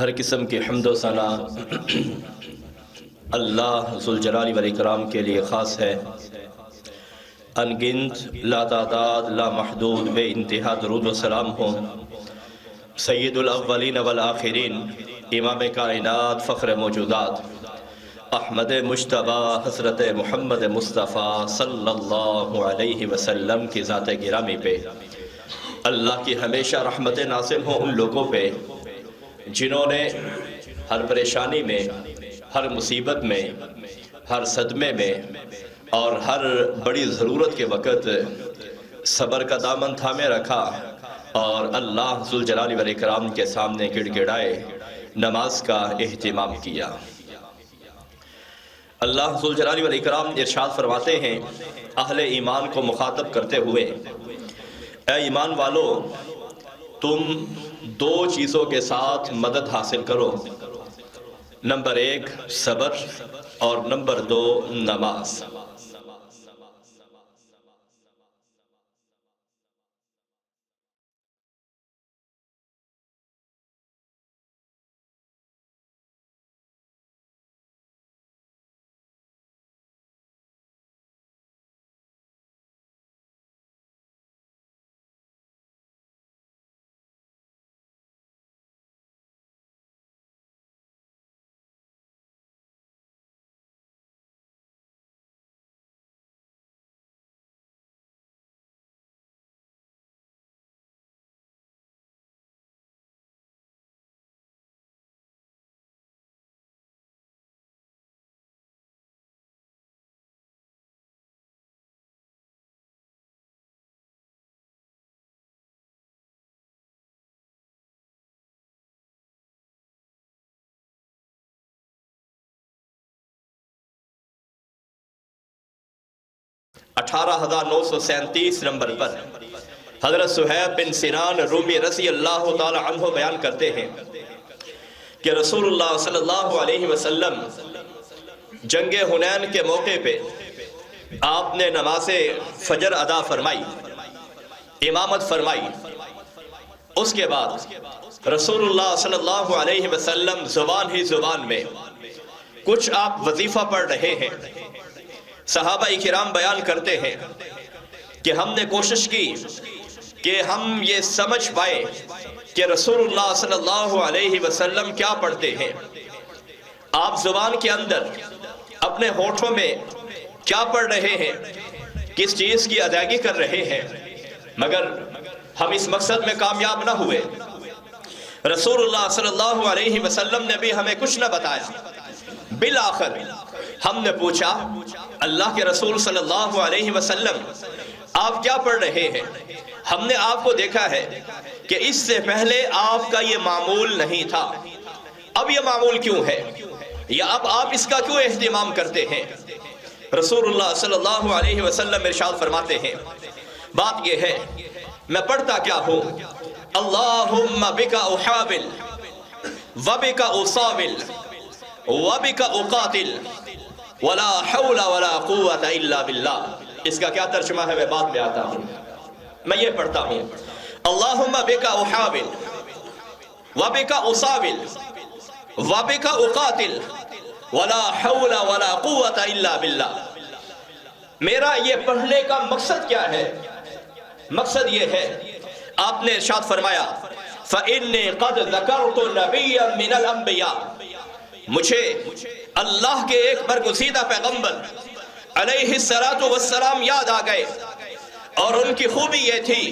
ہر قسم کی حمد و ثنا اللہ ذوالجلال والاکرام کے لیے خاص ہے۔ ان گنت لا تعداد لا محدود بے انتہا درود و سلام ہوں سید الاولین والآخرین، امام کائنات، فخر موجودات، احمد مجتبی حضرت محمد مصطفیٰ صلی اللہ علیہ وسلم کی ذات گرامی پہ۔ اللہ کی ہمیشہ رحمت نازل ہوں ان لوگوں پہ جنہوں نے ہر پریشانی میں، ہر مصیبت میں، ہر صدمے میں اور ہر بڑی ضرورت کے وقت صبر کا دامن تھامے رکھا اور اللہ ذوالجلال والاکرام کے سامنے گڑ گڑائے نماز کا اہتمام کیا۔ اللہ ذوالجلال والاکرام ارشاد فرماتے ہیں اہل ایمان کو مخاطب کرتے ہوئے، اے ایمان والو، تم دو چیزوں کے ساتھ مدد حاصل کرو، نمبر 1 صبر اور نمبر 2 نماز۔ 18,937 نمبر پر حضرت صہیب بن سنان رومی رضی اللہ تعالی عنہ بیان کرتے ہیں کہ رسول اللہ صلی اللہ علیہ وسلم جنگ حنین کے موقع پہ آپ نے نماز فجر ادا فرمائی، امامت فرمائی۔ اس کے بعد رسول اللہ صلی اللہ علیہ وسلم زبان ہی زبان میں کچھ آپ وظیفہ پڑھ رہے ہیں۔ صحابہ کرام بیان کرتے ہیں کہ ہم نے کوشش کی کہ ہم یہ سمجھ پائے کہ رسول اللہ صلی اللہ علیہ وسلم کیا پڑھتے ہیں، آپ زبان کے اندر اپنے ہونٹوں میں کیا پڑھ رہے ہیں، کس چیز کی ادائیگی کر رہے ہیں، مگر ہم اس مقصد میں کامیاب نہ ہوئے۔ رسول اللہ صلی اللہ علیہ وسلم نے بھی ہمیں کچھ نہ بتایا۔ بالآخر ہم نے پوچھا، اللہ کے رسول صلی اللہ علیہ وسلم آپ کیا پڑھ رہے ہیں؟ ہم نے آپ کو دیکھا ہے کہ اس سے پہلے آپ کا یہ معمول نہیں تھا، اب یہ معمول کیوں ہے، یا اب آپ اس کا کیوں اہتمام کرتے ہیں؟ رسول اللہ صلی اللہ علیہ وسلم ارشاد فرماتے ہیں، بات یہ ہے میں پڑھتا کیا ہوں، اللہم بکا احاول وبکا اصاول وبکا اقاتل ولا حول ولا قوت الا باللہ۔ اس کا کیا ترجمہ ہے میں بعد میں آتا ہوں، میں یہ پڑھتا ہوں، اللہم بکا احاول وبکا اصاول وبکا اقاتل ولا حول ولا قوت الا باللہ۔ میرا یہ پڑھنے کا مقصد کیا ہے؟ مقصد یہ ہے، آپ نے ارشاد فرمایا فَإِنِّي قَدْ ذَكَرْتُ نَبِيًّا مِنَ الْأَنْبِيَاءِ، مجھے اللہ کے ایک برگزیدہ پیغمبر علیہ السلام یاد آ گئے، اور ان کی خوبی یہ تھی،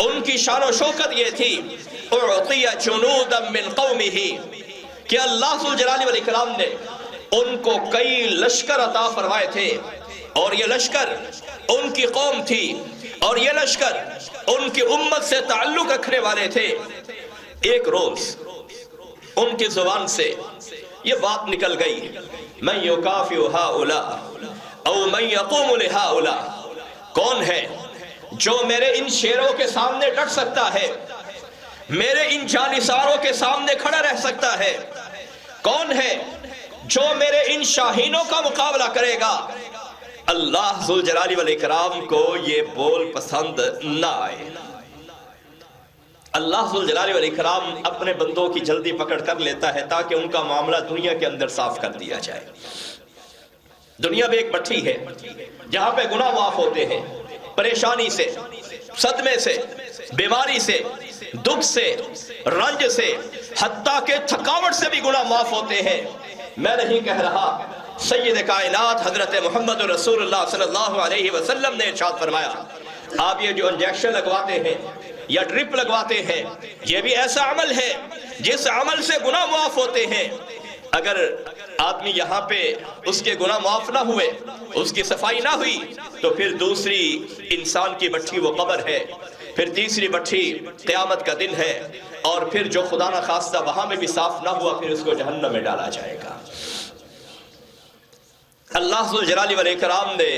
ان کی شان و شوکت یہ تھی، اُعْطِيَ جُنُودًا مِّن قَوْمِهِ، کہ اللہ ذوالجلال والاکرام نے ان کو کئی لشکر عطا فرمائے تھے، اور یہ لشکر ان کی قوم تھی، اور یہ لشکر ان کی امت سے تعلق رکھنے والے تھے۔ ایک روز ان کی زبان سے یہ بات نکل گئی، من یکافئ ہؤلاء او من یقوم لہؤلاء، کون ہے جو میرے ان شیروں کے سامنے ڈٹ سکتا ہے، میرے ان جانثاروں کے سامنے کھڑا رہ سکتا ہے، کون ہے جو میرے ان شاہینوں کا مقابلہ کرے گا؟ اللہ ذوالجلال والاکرام کو یہ بول پسند نہ آئے۔ اللہ ذوالجلال والاکرام اپنے بندوں کی جلدی پکڑ کر لیتا ہے تاکہ ان کا معاملہ دنیا کے اندر صاف کر دیا جائے۔ دنیا میں ایک بٹھی ہے جہاں پہ گناہ معاف ہوتے ہیں، پریشانی سے، صدمے سے، بیماری سے، دکھ سے، رنج سے، حتیٰ کہ تھکاوٹ سے بھی گناہ معاف ہوتے ہیں۔ میں نہیں کہہ رہا، سید کائنات حضرت محمد رسول اللہ صلی اللہ علیہ وسلم نے ارشاد فرمایا، آپ یہ جو انجیکشن لگواتے ہیں یا ڈرپ لگواتے ہیں، یہ بھی ایسا عمل ہے جس عمل سے گناہ معاف ہوتے ہیں۔ اگر آدمی یہاں پہ اس کے گناہ معاف نہ ہوئے، اس کی صفائی نہ ہوئی، تو پھر دوسری انسان کی بٹھی وہ قبر ہے، پھر تیسری بٹھی قیامت کا دن ہے، اور پھر جو خدا نہ خواستہ وہاں میں بھی صاف نہ ہوا پھر اس کو جہنم میں ڈالا جائے گا۔ اللہ ذوالجلال والاکرام نے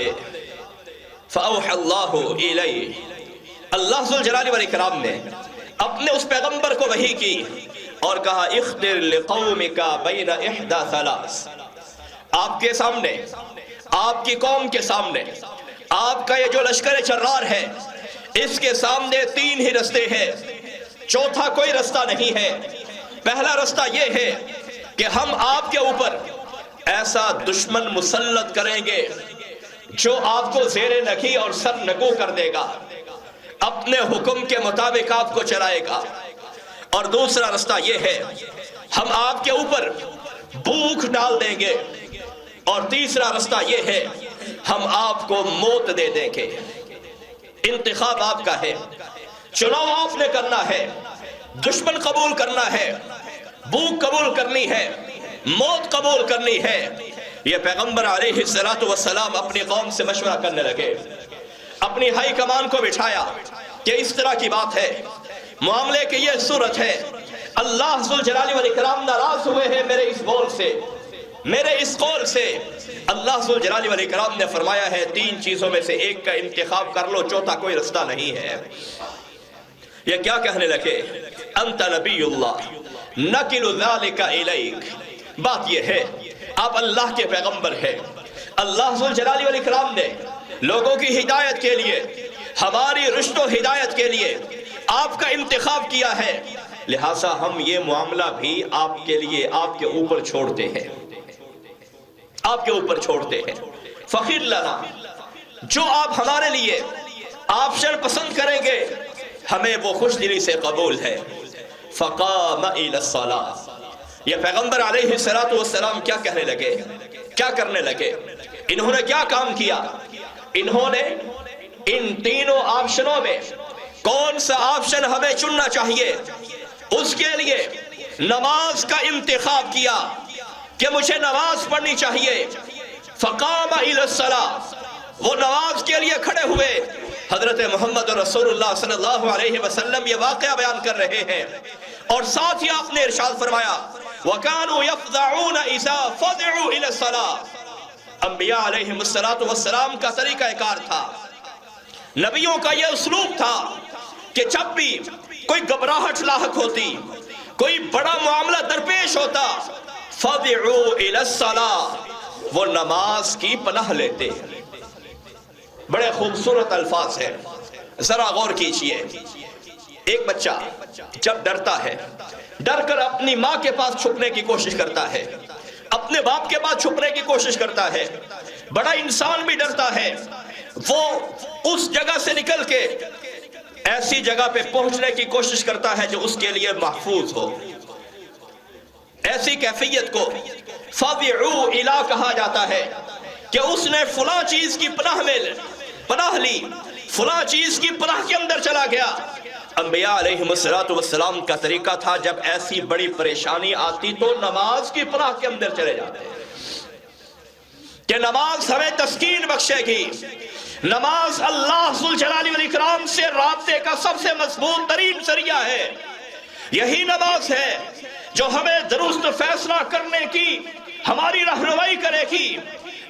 فَأَوْحَى اللَّهُ إِلَيْهِ، اللہ ذوالجلال والاکرام نے اپنے اس پیغمبر کو وحی کی اور کہا اخبر لقومک بین احدی ثلاث، آپ کے سامنے، آپ کی قوم کے سامنے، آپ کا یہ جو لشکر جرار ہے اس کے سامنے تین ہی رستے ہیں، چوتھا کوئی رستہ نہیں ہے۔ پہلا رستہ یہ ہے کہ ہم آپ کے اوپر ایسا دشمن مسلط کریں گے جو آپ کو زیر نگی اور سر نگو کر دے گا، اپنے حکم کے مطابق آپ کو چلائے گا۔ اور دوسرا رستہ یہ ہے ہم آپ کے اوپر بھوک ڈال دیں گے، اور تیسرا رستہ یہ ہے ہم آپ کو موت دے دیں گے۔ انتخاب آپ کا ہے، چناؤ آپ نے کرنا ہے، دشمن قبول کرنا ہے، بھوک قبول کرنی ہے، موت قبول کرنی ہے۔ یہ پیغمبر علیہ السلام اپنی قوم سے مشورہ کرنے لگے، اپنی ہائی کمان کو بٹھایا کہ اس طرح کی بات ہے، معاملے کی یہ صورت ہے، اللہ ذوالجلال والاکرام ناراض ہوئے ہیں میرے اس بول سے، میرے اس قول سے۔ اللہ ذوالجلال والاکرام نے فرمایا ہے تین چیزوں میں سے ایک کا انتخاب کر لو، چوتھا کوئی رستہ نہیں ہے۔ یہ کیا کہنے لگے؟ انت نبی اللہ نقل ذالک الیک، بات یہ ہے آپ اللہ کے پیغمبر ہیں، اللہ ذوالجلال والاکرام نے لوگوں کی ہدایت کے لیے، ہماری رشد و ہدایت کے لیے آپ کا انتخاب کیا ہے، لہٰذا ہم یہ معاملہ بھی آپ کے لیے، آپ کے اوپر چھوڑتے ہیں، آپ کے اوپر چھوڑتے ہیں۔ فخر لنا، جو آپ ہمارے لیے آپشن پسند کریں گے ہمیں وہ خوش دلی سے قبول ہے۔ فقام الی الصلاۃ، یہ پیغمبر علیہ السلام کیا کہنے لگے، کیا کرنے لگے؟ انہوں نے کیا کام کیا؟ انہوں نے ان تینوں آپشنوں میں کون سا آپشن ہمیں چننا چاہیے اس کے لیے نماز کا انتخاب کیا کہ مجھے نماز پڑھنی چاہیے۔ فقام الی الصلاۃ، وہ نماز کے لیے کھڑے ہوئے۔ حضرت محمد رسول اللہ صلی اللہ علیہ وسلم یہ واقعہ بیان کر رہے ہیں، اور ساتھ ہی آپ نے ارشاد فرمایا وَكَانُوا يَفْضَعُونَ إِذَا فَضِعُوا إِلَى الصَّلَاةِ، انبیاء علیہ السلام کا طریقہ کار تھا، نبیوں کا یہ اسلوب تھا کہ جب بھی کوئی گھبراہٹ لاحق ہوتی، کوئی بڑا معاملہ درپیش ہوتا، فَضِعُوا إِلَى الصَّلَاةِ، وہ نماز کی پناہ لیتے۔ بڑے خوبصورت الفاظ ہیں، ذرا غور کیجئے۔ ایک بچہ جب ڈرتا ہے، ڈر کر اپنی ماں کے پاس چھپنے کی کوشش کرتا ہے، اپنے باپ کے پاس چھپنے کی کوشش کرتا ہے۔ بڑا انسان بھی ڈرتا ہے، وہ اس جگہ سے نکل کے ایسی جگہ پہ پہنچنے کی کوشش کرتا ہے جو اس کے لیے محفوظ ہو۔ ایسی کیفیت کو فَضِعُوا إِلَىٰ کہا جاتا ہے کہ اس نے فلاں چیز کی پناہ لی، فلاں چیز کی پناہ کے اندر چلا گیا۔ انبیاء علیہ السلام کا طریقہ تھا جب ایسی بڑی پریشانی آتی تو نماز کی پناہ کے اندر چلے جاتے کہ نماز ہمیں تسکین بخشے گی۔ نماز اللہ ذوالجلال والاکرام سے رابطے کا سب سے مضبوط ترین ذریعہ ہے۔ یہی نماز ہے جو ہمیں درست فیصلہ کرنے کی ہماری رہنمائی کرے گی۔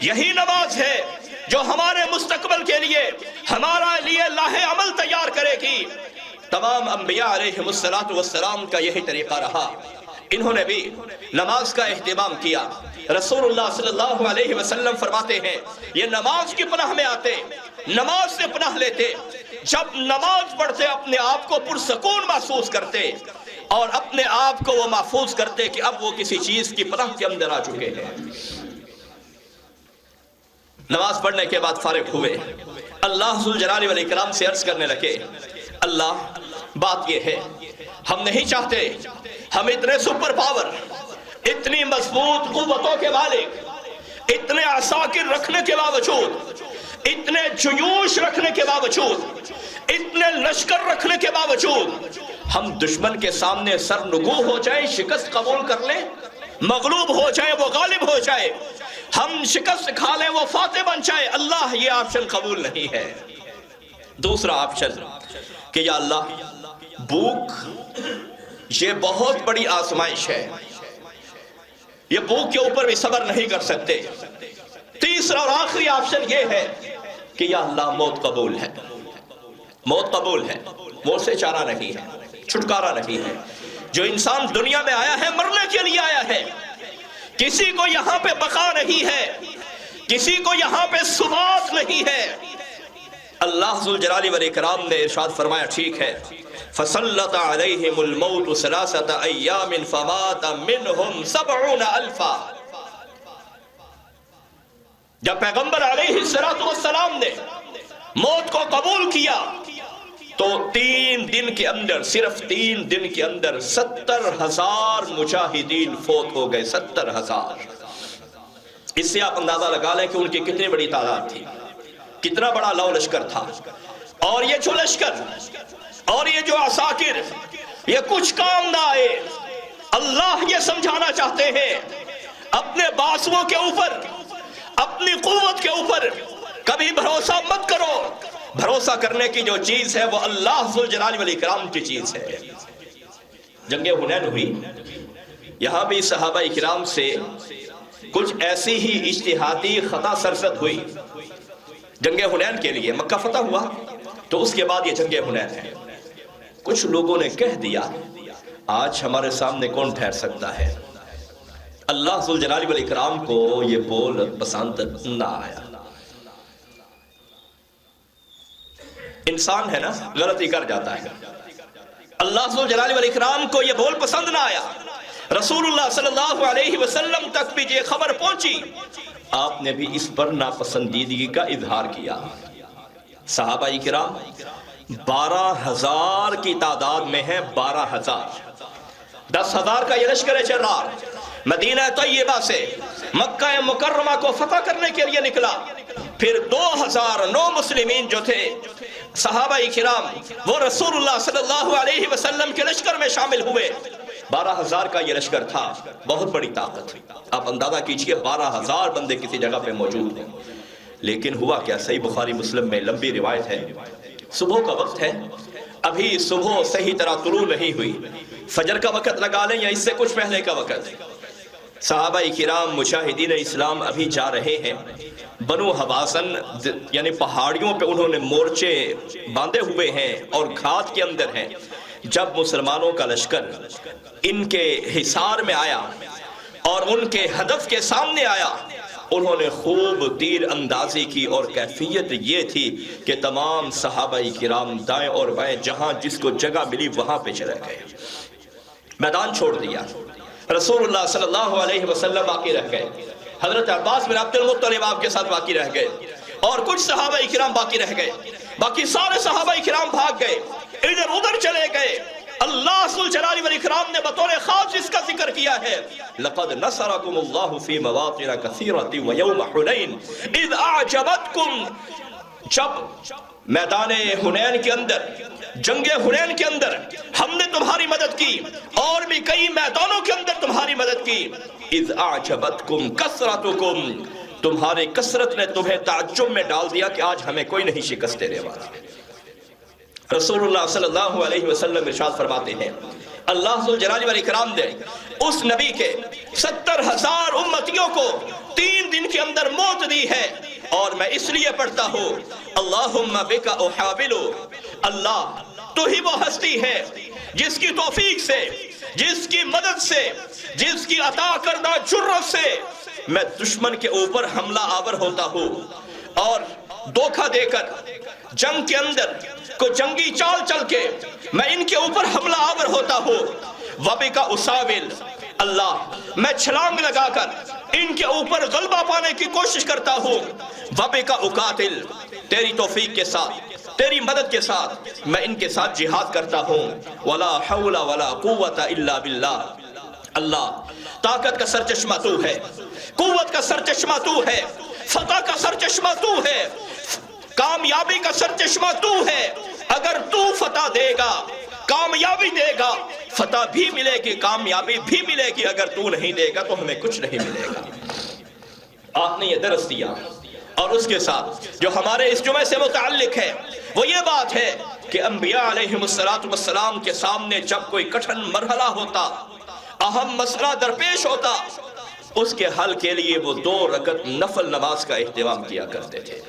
یہی نماز ہے جو ہمارے مستقبل کے لیے ہمارا لیے لاہ عمل تیار کرے گی۔ تمام انبیاء علیہ السلام کا یہی طریقہ رہا، انہوں نے بھی نماز کا اہتمام کیا۔ رسول اللہ صلی اللہ علیہ وسلم فرماتے ہیں یہ نماز کی پناہ میں آتے، نماز سے پناہ لیتے۔ جب نماز پڑھتے اپنے آپ کو پرسکون محسوس کرتے اور اپنے آپ کو وہ محفوظ کرتے کہ اب وہ کسی چیز کی پناہ کے اندر آ چکے ہیں۔ نماز پڑھنے کے بعد فارغ ہوئے، اللہ ذوالجلال والاکرام سے عرض کرنے لگے، اللہ بات یہ ہے، ہم نہیں چاہتے ہم اتنے سپر پاور، اتنی مضبوط قوتوں کے مالک، اتنے عساکر رکھنے کے باوجود، اتنے جیوش رکھنے کے باوجود، اتنے لشکر رکھنے کے باوجود ہم دشمن کے سامنے سر نگو ہو جائیں، شکست قبول کر لیں، مغلوب ہو جائے وہ غالب ہو جائے، ہم شکست کھا لیں وہ فاتح بن جائے۔ اللہ یہ آپشن قبول نہیں ہے۔ دوسرا آپشن کہ یا اللہ بھوک یہ بہت بڑی آزمائش ہے، یہ بھوک کے اوپر بھی صبر نہیں کر سکتے۔ تیسرا اور آخری آپشن یہ ہے کہ یا اللہ موت قبول ہے، موت قبول ہے، موت سے چارہ نہیں ہے، چھٹکارا نہیں ہے۔ جو انسان دنیا میں آیا ہے مرنے کے لیے آیا ہے، کسی کو یہاں پہ بقا نہیں ہے، کسی کو یہاں پہ ثبات نہیں ہے۔ اللہ ذوالجلال والاکرام نے ارشاد فرمایا ٹھیک ہے، فَسَلَّطَ عَلَيْهِمُ الْمَوْتُ ثَلَاثَةَ أَيَّامٍ فَمَاتَ مِنْهُمْ 70 أَلْفًا۔ جب پیغمبر علیہ السلام نے موت کو قبول کیا تو 3 دن کے اندر، صرف 3 دن کے اندر 70,000 مجاہدین فوت ہو گئے، 70,000۔ اس سے آپ اندازہ لگا لیں کہ ان کی کتنی بڑی تعداد تھی، کتنا بڑا لو لشکر تھا۔ اور یہ جو لشکر اور یہ جو عساکر یہ کچھ کام نہ آئے۔ اللہ یہ سمجھانا چاہتے ہیں اپنے بازوؤں کے اوپر، اپنی قوت کے اوپر کبھی بھروسہ مت کرو۔ بھروسہ کرنے کی جو چیز ہے وہ اللہ ذوالجلال والاکرام کی چیز ہے۔ جنگ حنین ہوئی، یہاں بھی صحابہ کرام سے کچھ ایسی ہی اجتہادی خطا سرزد ہوئی۔ جنگ حنین کے لیے مکہ فتح ہوا تو اس کے بعد یہ جنگ حنین ہے۔ کچھ لوگوں نے کہہ دیا آج ہمارے سامنے کون ٹھہر سکتا ہے۔ اللہ ذوالجلال والاکرام کو یہ بول پسند نہ آیا۔ انسان ہے نا، غلطی کر جاتا ہے۔ اللہ ذوالجلال والاکرام کو یہ بول پسند نہ آیا۔ رسول اللہ صلی اللہ علیہ وسلم تک بھی یہ خبر پہنچی، آپ نے بھی اس پر ناپسندیدگی کا اظہار کیا۔ صحابہ کرام 12,000 کی تعداد میں ہیں، 12,000۔ 10,000 کا یہ لشکر جرار مدینہ طیبہ سے مکہ مکرمہ کو فتح کرنے کے لیے نکلا۔ پھر 2,009 مسلمین جو تھے صحابہ کرام وہ رسول اللہ صلی اللہ علیہ وسلم کے لشکر میں شامل ہوئے۔ 12,000 کا یہ لشکر تھا، بہت بڑی طاقت۔ آپ اندازہ کیجئے 12,000 بندے کسی جگہ پہ موجود ہیں۔ لیکن ہوا کیا؟ صحیح بخاری مسلم میں لمبی روایت ہے، صبح کا وقت ہے، ابھی صبح صحیح طرح طلوع نہیں ہوئی، فجر کا وقت لگا لیں یا اس سے کچھ پہلے کا وقت۔ صحابہ کرام مجاہدین اسلام ابھی جا رہے ہیں، بنو حوازن یعنی پہاڑیوں پہ انہوں نے مورچے باندھے ہوئے ہیں اور گھات کے اندر ہیں۔ جب مسلمانوں کا لشکر ان کے حصار میں آیا اور ان کے ہدف کے سامنے آیا، انہوں نے خوب تیر اندازی کی اور کیفیت یہ تھی کہ تمام صحابہ کرام دائیں اور بائیں جہاں جس کو جگہ ملی وہاں پہ چلے گئے، میدان چھوڑ دیا۔ رسول اللہ صلی اللہ علیہ وسلم باقی رہ گئے، حضرت عباس بن عبد المطلب آپ کے ساتھ باقی رہ گئے، اور کچھ صحابہ کرام باقی رہ گئے۔ باقی سارے صحابہ کرام بھاگ گئے، ادھر ادھر چلے گئے۔ اللہ ذوالجلال والاکرام نے بطور خاص اس کا ذکر کیا ہے، لقد نصرکم اللہ فی مواطن کثیرۃ ویوم حنین اذ اعجبتکم۔ جب میدان حنین کے اندر، جنگ حنین کے اندر ہم نے تمہاری مدد کی، اور بھی کئی میدانوں کے اندر تمہاری مدد کی۔ اذ اعجبتکم کثرتکم، تمہاری کثرت نے تمہیں تعجب میں ڈال دیا کہ آج ہمیں کوئی نہیں شکست دینے والا۔ رسول اللہ صلی اللہ علیہ وسلم ارشاد فرماتے ہیں، اللہ ذوالجلال والاکرام نے اس نبی کے 70,000 امتیوں کو 3 دن کے اندر موت دی ہے، اور میں اس لیے پڑھتا ہوں اللہم بک احاولو، اللہ تو ہی وہ ہستی ہے جس کی توفیق سے، جس کی مدد سے، جس کی عطا کردہ جرت سے میں دشمن کے اوپر حملہ آور ہوتا ہوں، اور دھوکہ دے کر جنگ کے اندر کو جنگی چال چل کے میں ان کے اوپر حملہ آور ہوتا ہوں، وبک اساول، اللہ میں چھلانگ لگا کر ان کے اوپر غلبہ پانے کی کوشش کرتا ہوں، وبک اقاتل، تیری توفیق کے ساتھ، تیری مدد کے ساتھ میں ان کے ساتھ جہاد کرتا ہوں، ولا حول ولا قوت الا باللہ، اللہ طاقت کا سرچشمہ تو ہے، قوت کا سرچشمہ تو ہے، فتح کا سرچشمہ تو ہے، کامیابی کا سرچشمہ تو ہے، اگر تو فتح دے گا، کامیابی دے گا، فتح بھی ملے گی، کامیابی بھی ملے گی، اگر تو نہیں دے گا تو ہمیں کچھ نہیں ملے گا۔ آپ نے یہ درس دیا، اور اس کے ساتھ جو ہمارے اس جمعے سے متعلق ہے وہ یہ بات ہے کہ انبیاء علیہم السلام کے سامنے جب کوئی کٹھن مرحلہ ہوتا، اہم مسئلہ درپیش ہوتا، اس کے حل کے لیے وہ 2 رکعت نفل نماز کا اہتمام کیا کرتے تھے۔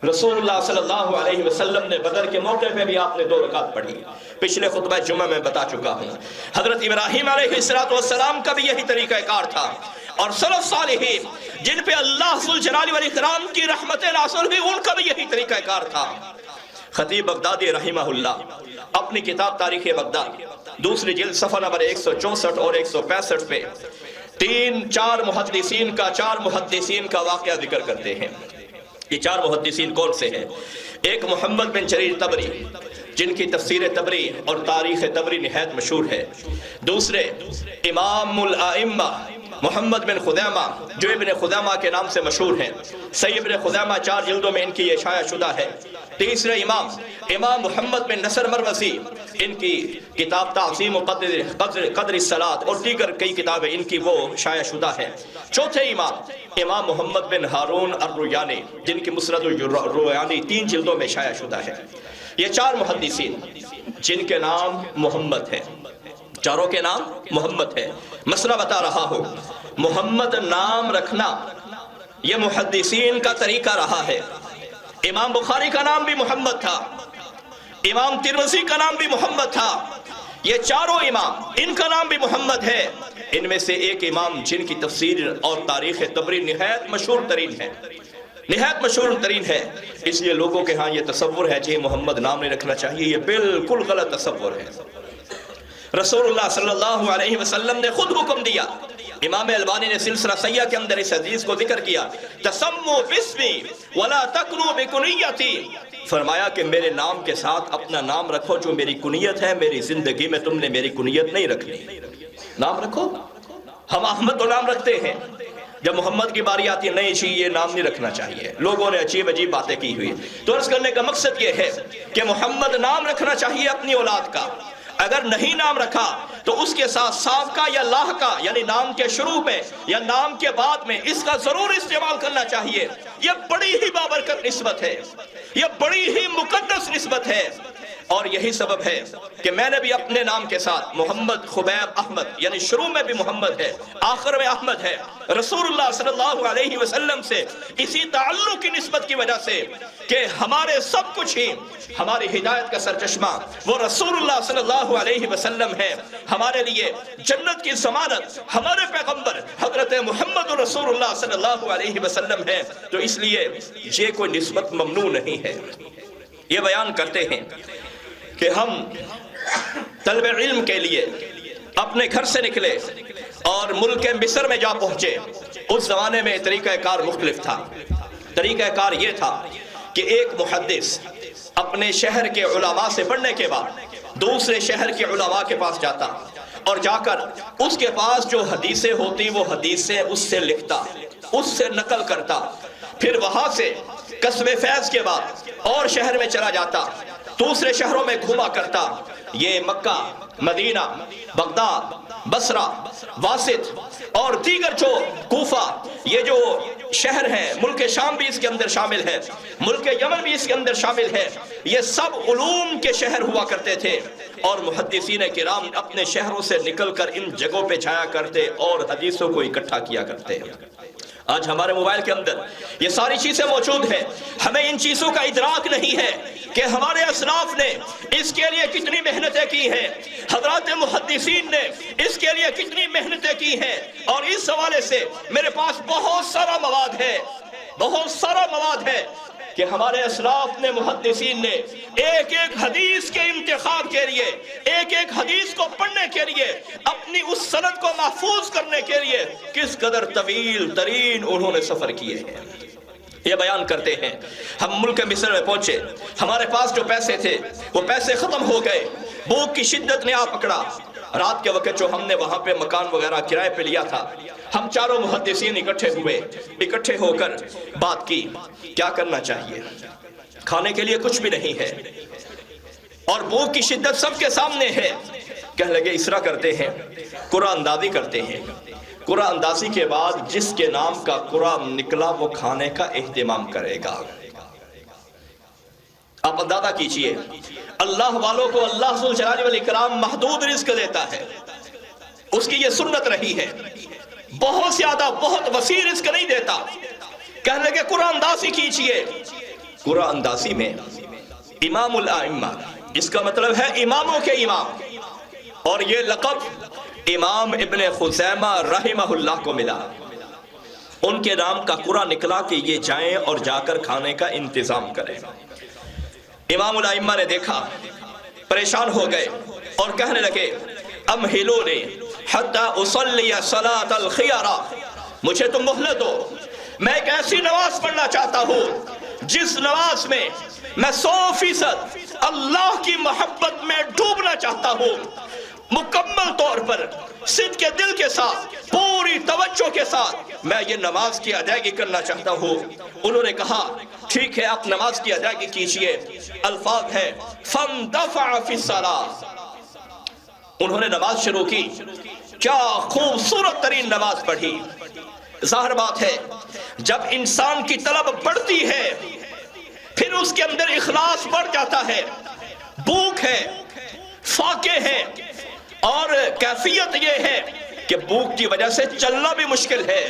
رسول اللہ صلی اللہ علیہ وسلم نے بدر کے موقع پہ بھی آپ نے 2 رکعت پڑھی، پچھلے خطبہ جمعہ میں بتا چکا ہوں۔ حضرت ابراہیم علیہ السلام کا بھی یہی طریقہ کار تھا، اور سلف صالحین جن پہ اللہ ذوالجلال والاکرام کی رحمتیں نازل ہوئی ان کا بھی یہی طریقہ کار تھا۔ خطیب بغدادی رحمہ اللہ اپنی کتاب تاریخ بغداد دوسری جلد صفحہ نمبر 164 اور 165 پہ 4 محدثین کا واقعہ ذکر کرتے ہیں۔ یہ 4 محدثین کون سے ہیں؟ ایک محمد بن جریر طبری، جن کی تفسیر طبری اور تاریخ طبری نہایت مشہور ہے۔ دوسرے امام الائمہ محمد بن خزیمہ، جو ابن خزیمہ کے نام سے مشہور ہیں، صحیح ابن خزیمہ 4 جلدوں میں ان کی یہ شائع شدہ ہے۔ تیسرے امام محمد بن نصر مروزی، ان کی کتاب تعظیم و قدر الصلاۃ اور دیگر کئی کتابیں ان کی وہ شائع شدہ ہے۔ چوتھے امام محمد بن ہارون الرویانی، جن کی مسند الرویانی 3 جلدوں میں شائع شدہ ہے۔ یہ 4 محدثین جن کے نام محمد ہے، چاروں کے نام محمد ہے۔ مسئلہ بتا رہا ہوں، محمد نام رکھنا یہ محدثین کا طریقہ رہا ہے۔ امام بخاری کا نام بھی محمد تھا، امام ترمذی کا نام بھی محمد تھا، یہ چاروں امام ان کا نام بھی محمد ہے۔ ان میں سے ایک امام جن کی تفسیر اور تاریخ طبری نہایت مشہور ترین ہے، اس لیے لوگوں کے ہاں یہ تصور ہے کہ محمد نام نہیں رکھنا چاہیے، یہ بالکل غلط تصور ہے۔ رسول اللہ صلی اللہ علیہ وسلم نے خود حکم دیا، امام البانی نے سلسلہ صحیحہ کے اندر اس حدیث کو ذکر کیا، تسموا باسمی ولا تکنوا بکنیتی، فرمایا کہ میرے نام کے ساتھ اپنا نام رکھو جو میری کنیت ہے، میری زندگی میں تم نے میری کنیت نہیں رکھنی، نام رکھو۔ ہم احمد تو نام رکھتے ہیں، جب محمد کی باری آتی ہے نہیں جی یہ نام نہیں رکھنا چاہیے، لوگوں نے عجیب باتیں کی ہوئی۔ تو عرض کرنے کا مقصد یہ ہے کہ محمد نام رکھنا چاہیے اپنی اولاد کا، اگر نہیں نام رکھا تو اس کے ساتھ ثابتہ یا لاحقہ، یعنی نام کے شروع میں یا نام کے بعد میں اس کا ضرور استعمال کرنا چاہیے۔ یہ بڑی ہی بابرکت نسبت ہے، یہ بڑی ہی مقدس نسبت ہے، اور یہی سبب ہے کہ میں نے بھی اپنے نام کے ساتھ محمد خبیب احمد، یعنی شروع میں بھی محمد ہے آخر میں احمد ہے، رسول اللہ صلی اللہ علیہ وسلم سے اسی تعلق کی نسبت کی وجہ سے کہ ہمارے سب کچھ ہی، ہماری ہدایت کا سرچشمہ وہ رسول اللہ صلی اللہ علیہ وسلم ہے، ہمارے لیے جنت کی ضمانت ہمارے پیغمبر حضرت محمد رسول اللہ صلی اللہ علیہ وسلم ہے، تو اس لیے یہ کوئی نسبت ممنوع نہیں ہے۔ یہ بیان کرتے ہیں کہ ہم طلب علم کے لیے اپنے گھر سے نکلے اور ملک مصر میں جا پہنچے۔ اس زمانے میں طریقہ کار مختلف تھا۔ طریقہ کار یہ تھا کہ ایک محدث اپنے شہر کے علماء سے پڑھنے کے بعد دوسرے شہر کے علماء کے پاس جاتا اور جا کر اس کے پاس جو حدیثیں ہوتی وہ حدیثیں اس سے لکھتا، اس سے نقل کرتا، پھر وہاں سے قصب فیض کے بعد اور شہر میں چلا جاتا، دوسرے شہروں میں گھوما کرتا۔ یہ مکہ، مدینہ، بغداد، بصرہ، واسط اور دیگر جو کوفہ، یہ جو شہر ہیں، ملک شام بھی اس کے اندر شامل ہے، ملک یمن بھی اس کے اندر شامل ہے، یہ سب علوم کے شہر ہوا کرتے تھے، اور محدثین کرام اپنے شہروں سے نکل کر ان جگہوں پہ جایا کرتے اور حدیثوں کو اکٹھا کیا کرتے۔ آج ہمارے موبائل کے اندر یہ ساری چیزیں موجود ہیں، ہمیں ان چیزوں کا ادراک نہیں ہے کہ ہمارے اسلاف نے اس کے لیے کتنی محنتیں کی ہیں، حضرات محدثین نے اس کے لیے کتنی محنتیں کی ہیں، اور اس حوالے سے میرے پاس بہت سارا مواد ہے کہ ہمارے اسلاف نے، محدثین نے ایک ایک حدیث کے انتخاب کے لیے، ایک ایک حدیث کو پڑھنے کے لیے، اپنی اس سند کو محفوظ کرنے کے لیے کس قدر طویل ترین انہوں نے سفر کیے ہیں۔ یہ بیان کرتے ہیں، ہم ملک مصر میں پہنچے، ہمارے پاس جو پیسے تھے وہ پیسے ختم ہو گئے، بھوک کی شدت نے آ پکڑا۔ رات کے وقت جو ہم نے وہاں پہ مکان وغیرہ کرائے پہ لیا تھا، ہم چاروں محدثین اکٹھے ہوئے، اکٹھے ہو کر بات کی کیا کرنا چاہیے، کھانے کے لیے کچھ بھی نہیں ہے اور بھوک کی شدت سب کے سامنے ہے۔ کہنے لگے اسرا کرتے ہیں، قرآن اندازی کرتے ہیں، قرآن اندازی کے بعد جس کے نام کا قرآن نکلا وہ کھانے کا اہتمام کرے گا۔ آپ اندازہ کیجئے، اللہ والوں کو اللہ ذو الجلال والاکرام محدود رزق دیتا ہے، اس کی یہ سنت رہی ہے، بہت زیادہ بہت وسیع رزق نہیں دیتا۔ کہنے لگے قرآن اندازی کیجئے۔ قرآن اندازی میں امام الائمہ، اس کا مطلب ہے اماموں کے امام، اور یہ لقب امام ابن خزیمہ رحمہ اللہ کو ملا۔ ان کے نام کا قرآن نکلا کہ یہ جائیں اور جا کر کھانے کا انتظام کریں۔ امام الائمہ نے دیکھا، پریشان ہو گئے اور کہنے لگے امہلونی حتی اصلی صلاۃ الخیارہ، مجھے تم مہلت دو، میں ایک ایسی نماز پڑھنا چاہتا ہوں جس نماز میں میں 100% اللہ کی محبت میں ڈوبنا چاہتا ہوں، مکمل طور پر صدق کے دل کے ساتھ، پوری توجہ کے ساتھ میں یہ نماز کی ادائیگی کرنا چاہتا ہوں۔ انہوں نے کہا ٹھیک ہے آپ نماز کی ادائیگی کیجئے۔ الفاظ ہے فاندفع فی الصلاۃ، انہوں نے نماز شروع کی، کیا خوبصورت ترین نماز پڑھی۔ ظاہر بات ہے جب انسان کی طلب بڑھتی ہے پھر اس کے اندر اخلاص بڑھ جاتا ہے، بھوک ہے، فاقے ہے، اور کیفیت یہ ہے کہ بھوک کی وجہ سے چلنا بھی مشکل ہے۔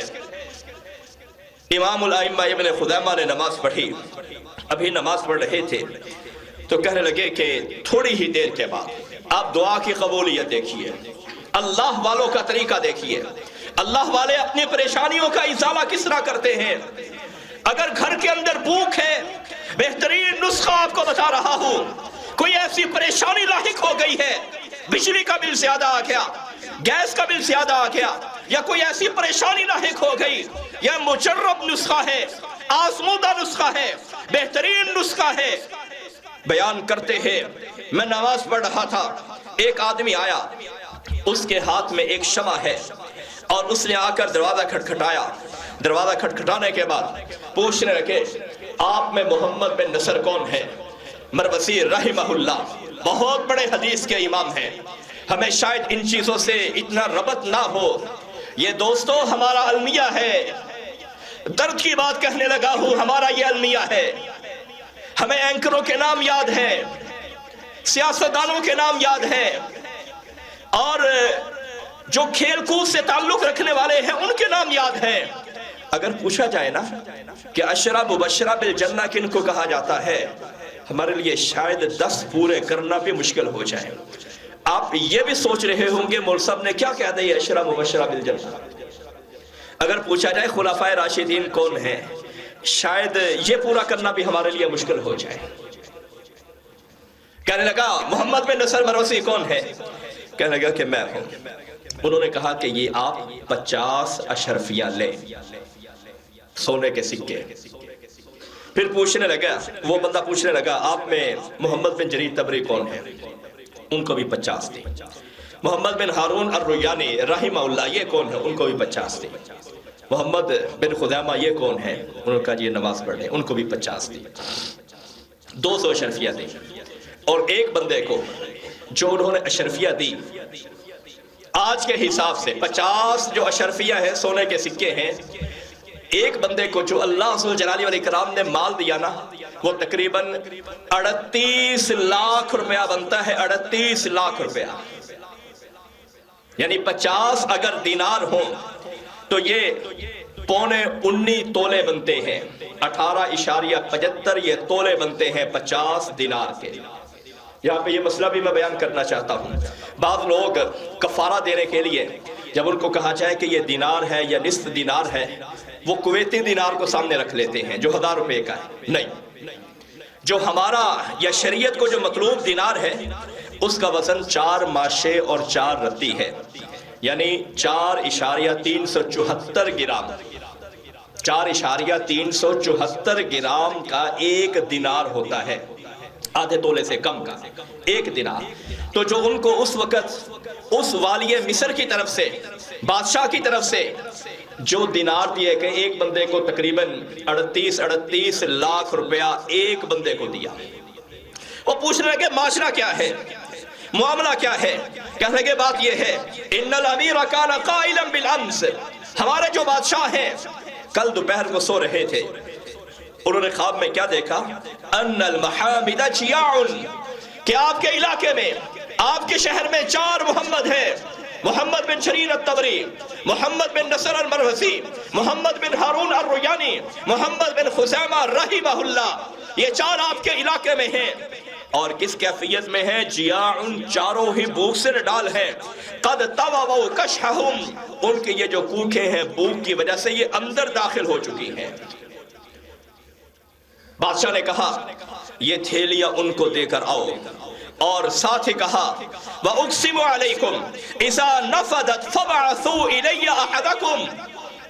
امام الائمہ ابن خزیمہ نے نماز پڑھی، ابھی نماز پڑھ رہے تھے تو کہنے لگے کہ تھوڑی ہی دیر کے بعد آپ دعا کی قبولیت دیکھیے، اللہ والوں کا طریقہ دیکھیے، اللہ والے اپنی پریشانیوں کا ازالہ کس طرح کرتے ہیں۔ اگر گھر کے اندر بھوک ہے، بہترین نسخہ آپ کو بتا رہا ہوں، کوئی ایسی پریشانی لاحق ہو گئی ہے، بجلی کا بل زیادہ آ گیا، گیس کا بل زیادہ آ گیا، یا کوئی ایسی پریشانی لاحق ہو گئی، یہ مجرب نسخہ ہے، آزمودہ نسخہ ہے، بہترین نسخہ ہے۔ بیان کرتے ہیں میں نماز پڑھ رہا تھا، ایک آدمی آیا، اس کے ہاتھ میں ایک شمع ہے اور اس نے آ کر دروازہ کھٹکھٹایا۔ دروازہ کھٹکھٹانے کے بعد پوچھنے لگے آپ میں محمد بن نصر کون ہے؟ مروزی رحمہ اللہ بہت بڑے حدیث کے امام ہیں، ہمیں شاید ان چیزوں سے اتنا ربط نہ ہو، یہ دوستو ہمارا المیہ ہے، درد کی بات کہنے لگا ہوں، ہمارا یہ المیہ ہے، ہمیں اینکروں کے نام یاد ہیں، سیاستدانوں کے نام یاد ہیں، اور جو کھیل کود سے تعلق رکھنے والے ہیں ان کے نام یاد ہیں۔ اگر پوچھا جائے نا کہ عشرہ مبشرہ بالجنہ کن کو کہا جاتا ہے، ہمارے لیے شاید 10 پورے کرنا بھی مشکل ہو جائے۔ آپ یہ بھی سوچ رہے ہوں گے مول صاحب نے کیا کہہ دیا عشرہ مبشرہ بالجنہ۔ اگر پوچھا جائے خلفائے راشدین کون ہیں، شاید یہ پورا کرنا بھی ہمارے لیے مشکل ہو جائے۔ کہنے لگا محمد بن نصر مروزی کون ہے؟ کہنے لگا کہ میں ہوں۔ انہوں نے کہا کہ یہ آپ 50 اشرفیہ لیں، سونے کے سکے۔ پھر پوچھنے لگا، وہ بندہ پوچھنے لگا آپ میں محمد بن جریر طبری کون ہے؟ ان کو بھی 50 دی۔ محمد بن ہارون الریانی رحمہ اللہ یہ کون ہے؟ ان کو بھی 50 دی۔ محمد بن خزیمہ یہ کون ہے؟ انہوں نے کہا یہ نماز پڑھ لیں، ان کو بھی 50 دی۔ 200 اشرفیہ دی، اور ایک بندے کو جو انہوں نے اشرفیہ دی آج کے حساب سے 50 جو اشرفیہ ہے سونے کے سکے ہیں، ایک بندے کو جو اللہ ذو الجلال والاکرام نے مال دیا نا وہ تقریباً 38 لاکھ روپیہ بنتا ہے۔ 38 لاکھ روپیہ، یعنی 50 اگر دینار ہوں تو یہ 19.25 تولے بنتے ہیں، 18.75 یہ تولے بنتے ہیں 50 دینار کے۔ یہاں پہ یہ مسئلہ بھی میں بیان کرنا چاہتا ہوں، بعض لوگ کفارہ دینے کے لیے جب ان کو کہا جائے کہ یہ دینار ہے یا نصف دینار ہے، وہ کویتی دینار کو سامنے رکھ لیتے ہیں جو 1000 روپے کا ہے۔ نہیں، جو ہمارا یا شریعت کو جو مطلوب دینار ہے اس کا وزن 4 ماشے اور 4 رتی ہے، یعنی 4.374 گرام، 4.374 گرام کا ایک دینار ہوتا ہے، آدھے تولے سے کم کا ایک دینار۔ تو جو ان کو اس وقت اس والی مصر کی طرف سے، بادشاہ کی طرف سے جو دینار دیے گئے، ایک بندے کو تقریباً 38 لاکھ روپیہ ایک بندے کو دیا۔ وہ پوچھ رہے کہ معاشرہ کیا ہے، معاملہ کیا ہے؟ کہنے کے بات یہ ہے، ان الامیر کان قائلا بالامس، ہمارے جو بادشاہ ہیں کل دوپہر کو سو رہے تھے، انہوں نے خواب میں کیا دیکھا؟ ان المحامد جیاع، کہ آپ کے علاقے میں، آپ کے شہر میں 4 محمد ہیں، محمد بن شریر الطبری، محمد بن نصر المروزی، محمد بن ہارون الرویانی، محمد بن خزیمہ رحمہ اللہ، یہ 4 آپ کے علاقے میں ہیں، اور کس کیفیت میں ہیں؟ جیاع، چاروں ہی بھوک سے نڈال ہیں، قد طووا کشحہم، ان کے یہ جو کوکھیں ہیں بھوک کی وجہ سے یہ اندر داخل ہو چکی ہیں۔ بادشاہ نے کہا یہ تھیلیاں ان کو دے کر آؤ، اور ساتھ ہی کہا وَأُقْسِمُ عَلَيْكُمْ إِذَا نَفَدَتْ فَبْعَثُوا إِلَيَّ أَحَدَكُمْ،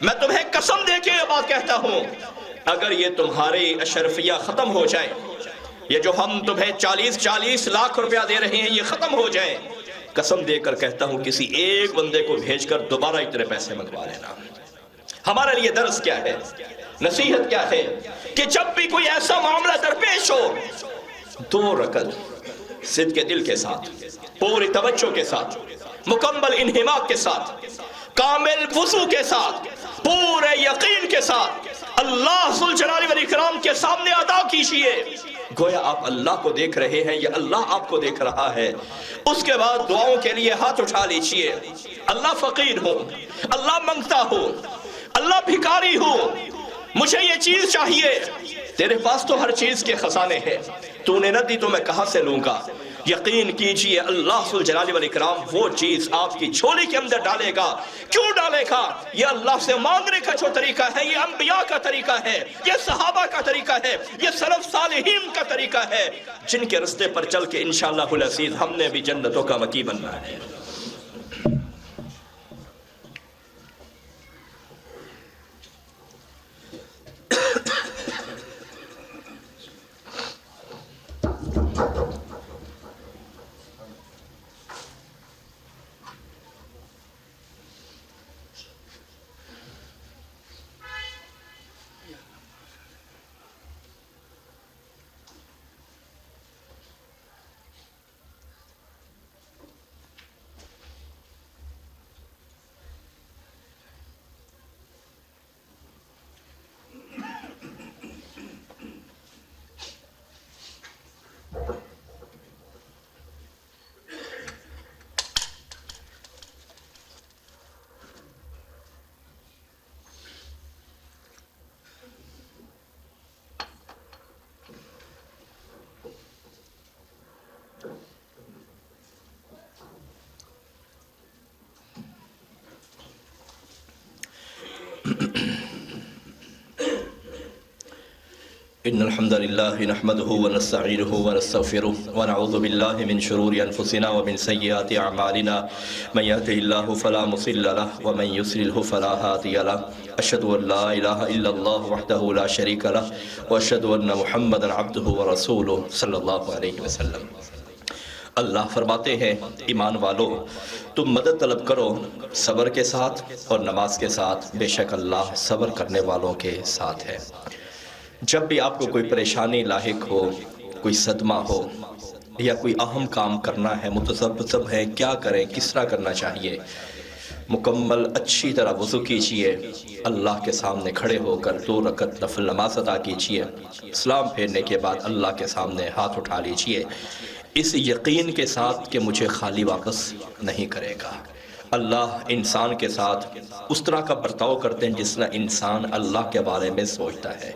میں تمہیں قسم دے کے یہ بات کہتا ہوں، اگر یہ تمہاری اشرفیہ ختم ہو جائے، یہ جو ہم تمہیں 40 لاکھ روپیہ دے رہے ہیں یہ ختم ہو جائے، قسم دے کر کہتا ہوں کسی ایک بندے کو بھیج کر دوبارہ اتنے پیسے منگوا لینا۔ ہمارے لیے درس کیا ہے، نصیحت کیا ہے کہ جب بھی کوئی ایسا معاملہ درپیش ہو، 2 رکعت صدق کے دل کے ساتھ، پوری توجہ کے ساتھ، مکمل انہماک کے ساتھ، کامل وضو کے ساتھ، پورے یقین کے ساتھ اللہ ذوالجلال والاکرام کے سامنے ادا کیجئے، گویا آپ اللہ کو دیکھ رہے ہیں یا اللہ آپ کو دیکھ رہا ہے۔ اس کے بعد دعاؤں کے لیے ہاتھ اٹھا لیجئے، اللہ فقیر ہو، اللہ منگتا ہو، اللہ بھکاری ہو، مجھے یہ چیز چاہیے، تیرے پاس تو ہر چیز کے خزانے ہیں، تو نے نہ دی تو میں کہاں سے لوں گا؟ یقین کیجئے اللہ ذوالجلال والاکرام وہ چیز آپ کی جھولی کے اندر ڈالے گا۔ کیوں ڈالے گا؟ یہ اللہ سے مانگنے کا جو طریقہ ہے، یہ انبیاء کا طریقہ ہے، یہ صحابہ کا طریقہ ہے، یہ سلف صالحین کا طریقہ ہے، جن کے رستے پر چل کے انشاءاللہ العزیز ہم نے بھی جنتوں کا مکی بننا ہے۔ ان الحمد لله نحمده ونستعينه ونستغفره ونعوذ بالله من شرور انفسنا ومن سيئات اعمالنا من يهده الله فلا مضل له ومن يضلل فلا هادي له اشهد ان لا اله الا الله وحده لا شريك له واشهد ان محمدا عبده ورسوله صلی اللہ علیہ وسلم۔ اللہ فرماتے ہیں ایمان والو تم مدد طلب کرو صبر کے ساتھ اور نماز کے ساتھ، بے شک اللہ صبر کرنے والوں کے ساتھ ہے۔ جب بھی آپ کو کوئی پریشانی لاحق ہو، کوئی صدمہ ہو یا کوئی اہم کام کرنا ہے، متذبذب ہے کیا کریں، کس طرح کرنا چاہیے، مکمل اچھی طرح وضو کیجئے، اللہ کے سامنے کھڑے ہو کر 2 رکعت نفل نماز ادا کیجئے، سلام پھیرنے کے بعد اللہ کے سامنے ہاتھ اٹھا لیجئے، اس یقین کے ساتھ کہ مجھے خالی واپس نہیں کرے گا۔ اللہ انسان کے ساتھ اس طرح کا برتاؤ کرتے ہیں جس طرح انسان اللہ کے بارے میں سوچتا ہے۔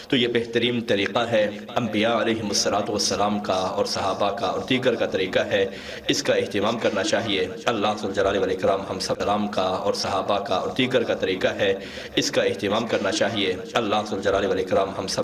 تو یہ بہترین طریقہ ہے انبیاء علیہ السلام کا اور صحابہ کا اور دیگر کا طریقہ ہے، اس کا اہتمام کرنا چاہیے۔ اللہ ذوالجلال والاکرام ہم سب سلام کا اور صحابہ کا اور دیگر کا طریقہ ہے، اس کا اہتمام کرنا چاہیے۔ اللہ ذوالجلال والاکرام ہم سب